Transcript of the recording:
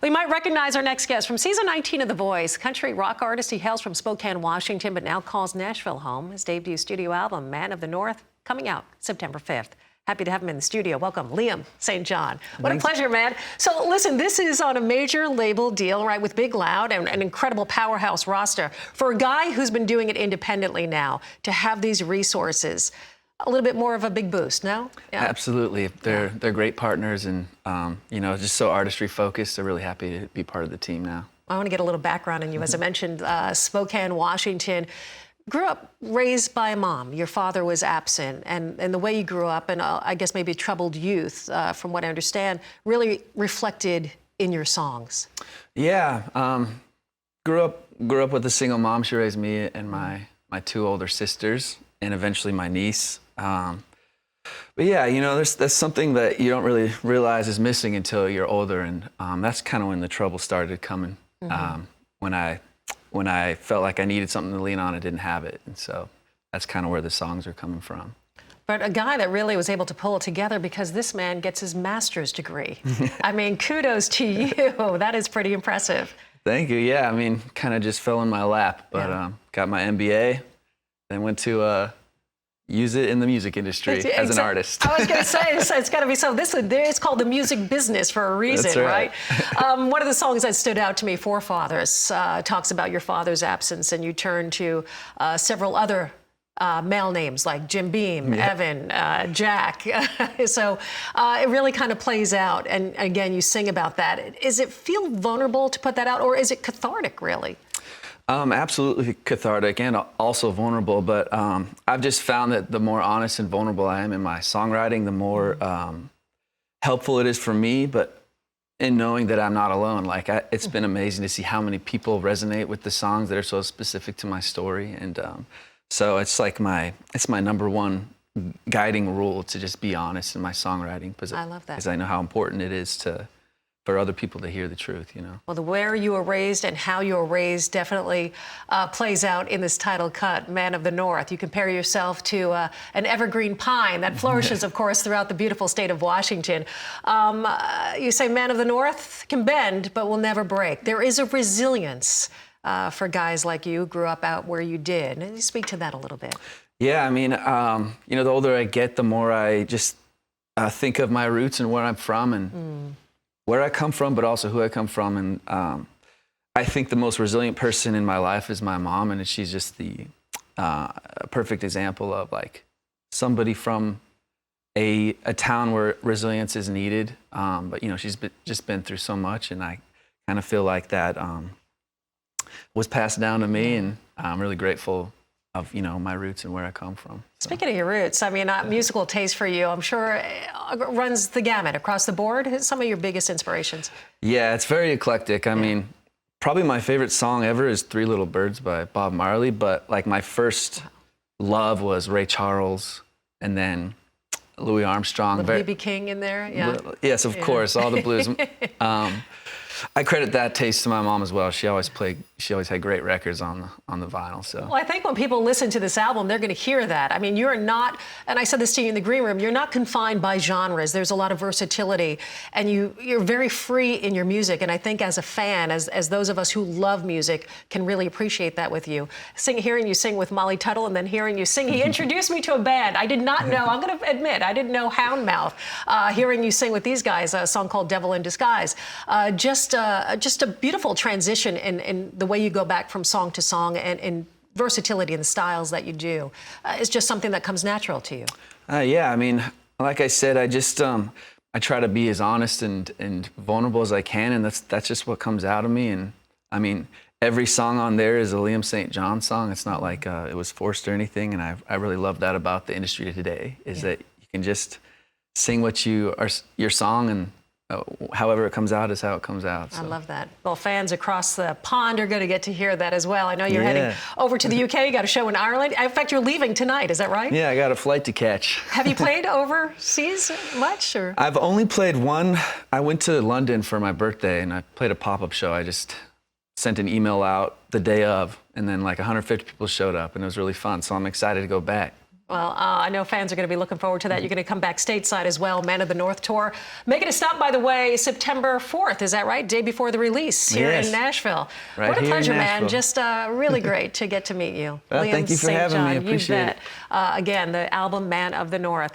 We might recognize our next guest from season 19 of The Voice. Country rock artist, he hails from Spokane, Washington, but now calls Nashville home. His debut studio album, Man of the North, coming out September 5th. Happy to have him in the studio. Welcome, Liam St. John. What a pleasure, man. So listen, this is on a major label deal, right, with Big Loud and an incredible powerhouse roster. For a guy who's been doing it independently now, to have these resources, a little bit more of a big boost, no? Yeah. Absolutely. They're great partners and, you know, just so artistry focused. They're really happy to be part of the team now. I want to get a little background on you. As I mentioned, Spokane, Washington. Grew up raised by a mom. Your father was absent, and the way you grew up, and I guess maybe troubled youth, from what I understand, really reflected in your songs. Yeah, grew up with a single mom. She raised me and my two older sisters, and eventually my niece. But yeah, you know, that's something that you don't really realize is missing until you're older, and that's kind of when the trouble started coming. When I felt like I needed something to lean on, I didn't have it. And so that's kind of where the songs are coming from. But a guy that really was able to pull it together, because this man gets his master's degree. I mean, kudos to you. That is pretty impressive. Thank you. Yeah, I mean, kind of just fell in my lap. But got my MBA, then went to use it in the music industry as an artist. I was going to say, it's got to be so. It's called the music business for a reason, That's right? One of the songs that stood out to me, Forefathers, talks about your father's absence, and you turn to several other male names like Jim Beam, Evan, Jack. So it really kind of plays out. And again, you sing about that. Does it feel vulnerable to put that out, or is it cathartic, really? Absolutely cathartic and also vulnerable, but I've just found that the more honest and vulnerable I am in my songwriting, the more helpful it is for me, but in knowing that I'm not alone. Like, it's been amazing to see how many people resonate with the songs that are so specific to my story, and so it's like my number one guiding rule to just be honest in my songwriting. I love that. Because I know how important it is for other people to hear the truth, you know. Well, the where you were raised and how you were raised definitely plays out in this title cut, Man of the North. You compare yourself to an evergreen pine that flourishes, of course, throughout the beautiful state of Washington. You say Man of the North can bend, but will never break. There is a resilience for guys like you who grew up out where you did. And you speak to that a little bit. Yeah, I mean, you know, the older I get, the more I just think of my roots and where I'm from and where I come from, but also who I come from. And I think the most resilient person in my life is my mom, and she's just the perfect example of like somebody from a town where resilience is needed. But you know, she's just been through so much, and I kind of feel like that was passed down to me, and I'm really grateful of, you know, my roots and where I come from. So. Speaking of your roots, I mean, musical taste for you, I'm sure runs the gamut across the board. Some of your biggest inspirations? Yeah, it's very eclectic. I mean, probably my favorite song ever is Three Little Birds by Bob Marley, but like my first love was Ray Charles, and then Louis Armstrong. B.B. King in there, Yes, of course, all the blues. I credit that taste to my mom as well. She always had great records on the vinyl. So. Well, I think when people listen to this album, they're going to hear that. I mean, you're not, and I said this to you in the green room, you're not confined by genres. There's a lot of versatility, and you're very free in your music. And I think as a fan, as those of us who love music, can really appreciate that with you. Hearing you sing with Molly Tuttle, and then hearing you sing, he introduced me to a band I did not know. I'm going to admit, I didn't know Houndmouth. Hearing you sing with these guys, a song called Devil in Disguise. Just a beautiful transition in the way you go back from song to song, and versatility in the styles that you do is just something that comes natural to you. Yeah, I mean, like I said, I just I try to be as honest and vulnerable as I can, and that's just what comes out of me. And I mean, every song on there is a Liam St. John song. It's not like it was forced or anything, and I really love that about the industry today, is that you can just sing what your song, and however it comes out is how it comes out. So. I love that. Well, fans across the pond are going to get to hear that as well. I know you're heading over to the UK. You got a show in Ireland. In fact, you're leaving tonight. Is that right? Yeah, I got a flight to catch. Have you played overseas much? Or? I've only played one. I went to London for my birthday, and I played a pop-up show. I just sent an email out the day of, and then like 150 people showed up, and it was really fun. So I'm excited to go back. Well, I know fans are going to be looking forward to that. You're going to come back stateside as well, Man of the North tour. Making a stop, by the way, September 4th. Is that right? Day before the release here in Nashville. Right what a here pleasure, in Nashville. man. Just really great to get to meet you. Well, thank you for having me. I appreciate it. Again, the album Man of the North.